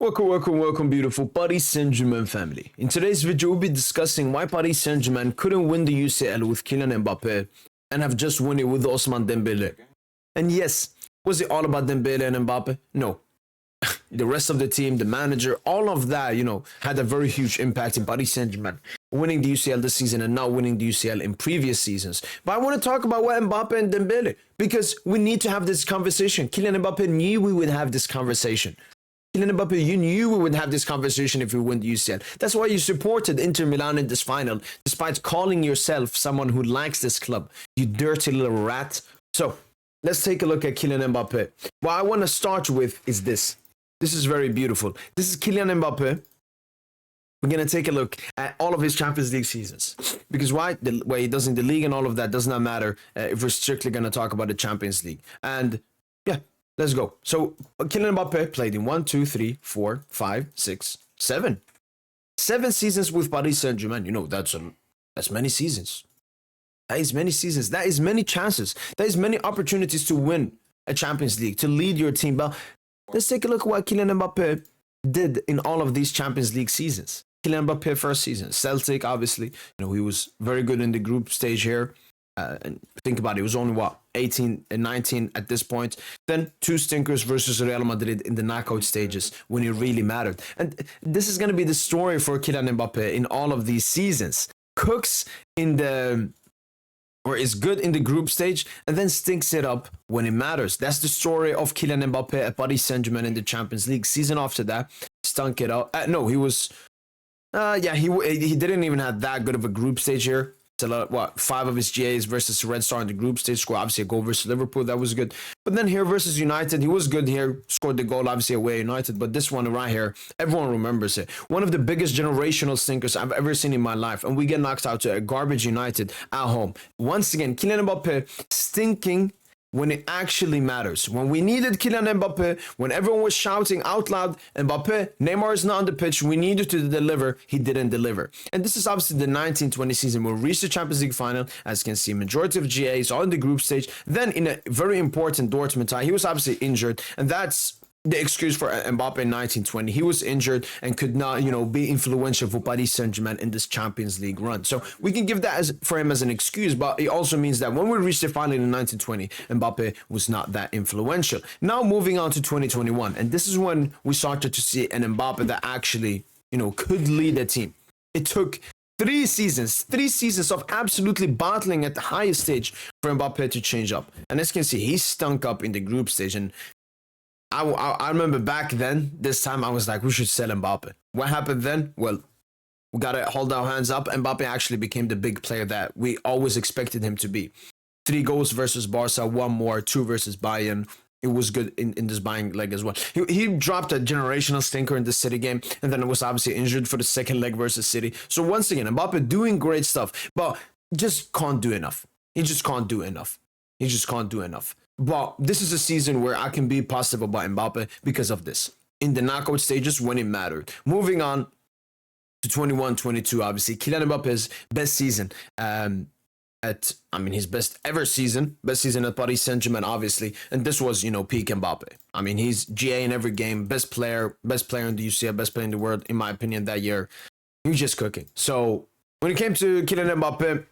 Welcome, beautiful Paris Saint Germain family. In today's video, we'll be discussing why Paris Saint Germain couldn't win the UCL with Kylian Mbappe and have just won it with Ousmane Dembele. And yes, was it all about Dembele and Mbappe? No. The rest of the team, the manager, all of that, had a very huge impact in Paris Saint Germain winning the UCL this season and not winning the UCL in previous seasons. But I want to talk about what Mbappe and Dembele, because we need to have this conversation. Kylian Mbappe knew we would have this conversation. Kylian Mbappe, you knew we would have this conversation if we win the UCL. That's why you supported Inter Milan in this final, despite calling yourself someone who likes this club. You dirty little rat. So, let's take a look at Kylian Mbappe. What I want to start with is this. This is very beautiful. This is Kylian Mbappe. We're going to take a look at all of his Champions League seasons. Because why? The way he does in the league and all of that does not matter if we're strictly going to talk about the Champions League. And yeah, let's go. So, Kylian Mbappe played in 1, 2, 3, 4, 5, 6, 7. 7 seasons with Paris Saint Germain. That's many seasons. That is many seasons. That is many chances. That is many opportunities to win a Champions League, to lead your team. But let's take a look at what Kylian Mbappe did in all of these Champions League seasons. Kylian Mbappe first season, Celtic, obviously. He was very good in the group stage here. And think about it, was only 18 and 19 at this point. Then 2 stinkers versus Real Madrid in the knockout stages when it really mattered. And this is going to be the story for Kylian Mbappe in all of these seasons. Cooks is good in the group stage and then stinks it up when it matters. That's the story of Kylian Mbappe at Paris Saint Germain in the Champions League. Season after that, stunk it up. No, he was. He didn't even have that good of a group stage here. So 5 of his GAs versus Red Star in the group stage, scored obviously a goal versus Liverpool, that was good. But then here versus United, he was good here, scored the goal obviously away at United, but this one right here, everyone remembers it. One of the biggest generational stinkers I've ever seen in my life, and we get knocked out to a garbage United at home. Once again, Kylian Mbappe stinking when it actually matters. When we needed Kylian Mbappe, when everyone was shouting out loud, Mbappe, Neymar is not on the pitch, we needed to deliver, he didn't deliver. And this is obviously the 1920 season. We reached the Champions League final, as you can see, majority of GAs are in the group stage. Then in a very important Dortmund tie, he was obviously injured, and that's the excuse for Mbappe in 1920. He was injured and could not, be influential for Paris Saint Germain in this Champions League run. So we can give that for him as an excuse, but it also means that when we reached the final in 1920, Mbappe was not that influential. Now moving on to 2021, and this is when we started to see an Mbappe that actually, could lead a team. It took 3 seasons of absolutely battling at the highest stage for Mbappe to change up. And as you can see, he stunk up in the group stage, and I remember back then, this time I was like, we should sell Mbappe. What happened then? Well, we got to hold our hands up. Mbappe actually became the big player that we always expected him to be. 3 goals versus Barca, 1 more, 2 versus Bayern. It was good in this Bayern leg as well. He dropped a generational stinker in the City game, and then it was obviously injured for the second leg versus City. So once again, Mbappe doing great stuff, but just can't do enough. He just can't do enough. But this is a season where I can be positive about Mbappe because of this. In the knockout stages when it mattered. Moving on to 21-22, obviously. Kylian Mbappe's best season his best ever season. Best season at Paris Saint Germain, obviously. And this was, peak Mbappe. He's GA in every game. Best player in the UCL, best player in the world, in my opinion, that year. He was just cooking. So when it came to Kylian Mbappe,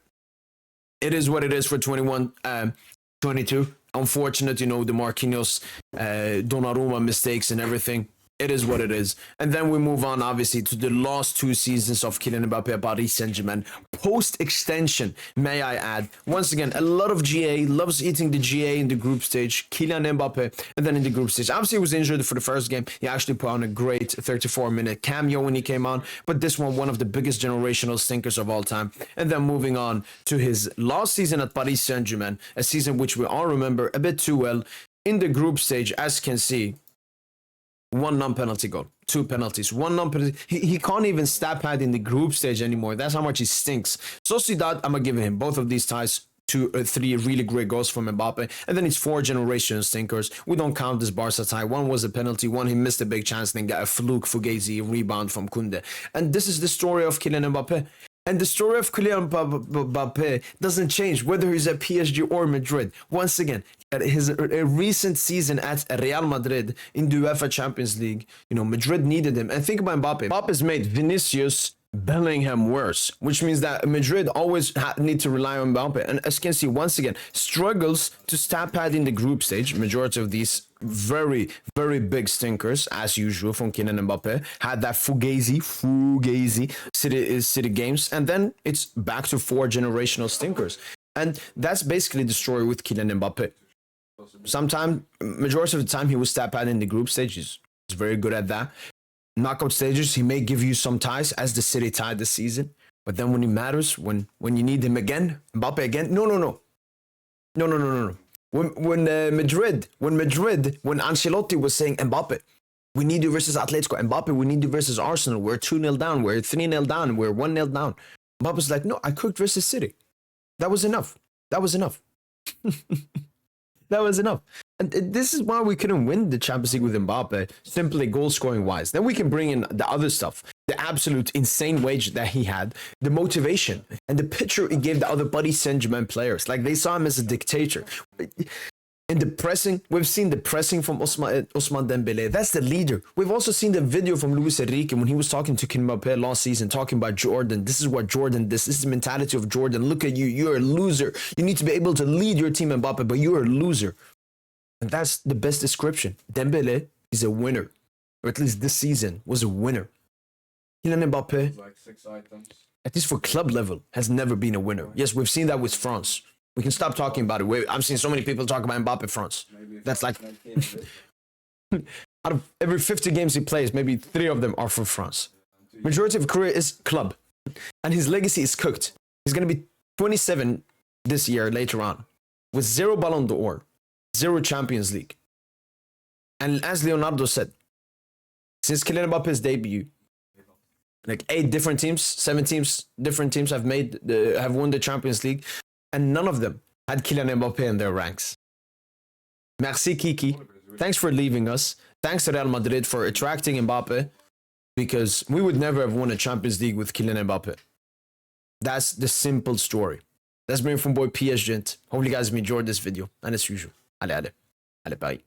it is what it is for 21-22. Unfortunate, the Marquinhos, Donnarumma mistakes and everything. It is what it is. And then we move on, obviously, to the last 2 seasons of Kylian Mbappe at Paris Saint Germain. Post-extension, may I add. Once again, a lot of GA, loves eating the GA in the group stage. Kylian Mbappe, and then in the group stage. Obviously, he was injured for the first game. He actually put on a great 34-minute cameo when he came on. But this one of the biggest generational stinkers of all time. And then moving on to his last season at Paris Saint Germain. A season which we all remember a bit too well. In the group stage, as you can see, 1 non-penalty goal, 2 penalties, 1 non-penalty. He can't even stat pad in the group stage anymore. That's how much he stinks. Sociedad, I'm going to give him both of these ties. 2 or 3 really great goals from Mbappe. And then it's 4 generational stinkers. We don't count this Barca tie. 1 was a penalty. 1, he missed a big chance. Then got a fluke Fugazi rebound from Kunde. And this is the story of Kylian Mbappe. And the story of Kylian Mbappe doesn't change whether he's at PSG or Madrid. Once again, at his recent season at Real Madrid in the UEFA Champions League, you know, Madrid needed him. And think about Mbappe. Mbappe's made Vinicius Bellingham worse, which means that Madrid always need to rely on Mbappe. And as you can see, once again, struggles to stat pad in the group stage. Majority of these very, very big stinkers, as usual, from Kylian Mbappe. Had that Fugazi City games. And then it's back to 4 generational stinkers. And that's basically the story with Kylian Mbappe. Sometimes, majority of the time, he was stat pad in the group stage. He's very good at that. Knockout stages, he may give you some ties, as the City tied this season. But then when he matters, when you need him again, Mbappe again, no. When Ancelotti was saying, Mbappe, we need you versus Atletico. Mbappe, we need you versus Arsenal. We're 2-0 down. We're 3-0 down. We're 1-0 down. Mbappe's like, no, I cooked versus City. That was enough. That was enough. That was enough. And this is why we couldn't win the Champions League with Mbappe, simply goal-scoring wise. Then we can bring in the other stuff, the absolute insane wage that he had, the motivation, and the picture he gave the other Paris Saint Germain players. Like, they saw him as a dictator. In the pressing, we've seen the pressing from Ousmane Dembélé. That's the leader. We've also seen the video from Luis Enrique when he was talking to Kylian Mbappe last season, talking about Jordan. This is what Jordan, this is the mentality of Jordan. Look at you. You're a loser. You need to be able to lead your team, Mbappe, but you're a loser. And that's the best description. Dembélé is a winner. Or at least this season was a winner. Kylian Mbappe, like 6 items. at least for club level, has never been a winner. Yes, we've seen that with France. We can stop talking about it. I've seen so many people talk about Mbappe France. That's like, out of every 50 games he plays, maybe 3 of them are for France. Majority of career is club. And his legacy is cooked. He's going to be 27 this year, later on, with 0 Ballon d'Or, 0 Champions League. And as Leonardo said, since Kylian Mbappe's debut, like 8 different teams, 7 teams, different teams have won the Champions League. And none of them had Kylian Mbappe in their ranks. Merci, Kiki. Thanks for leaving us. Thanks to Real Madrid for attracting Mbappe, because we would never have won a Champions League with Kylian Mbappe. That's the simple story. That's been from boy PSG. Hopefully you guys enjoyed this video. And as usual, allez, bye.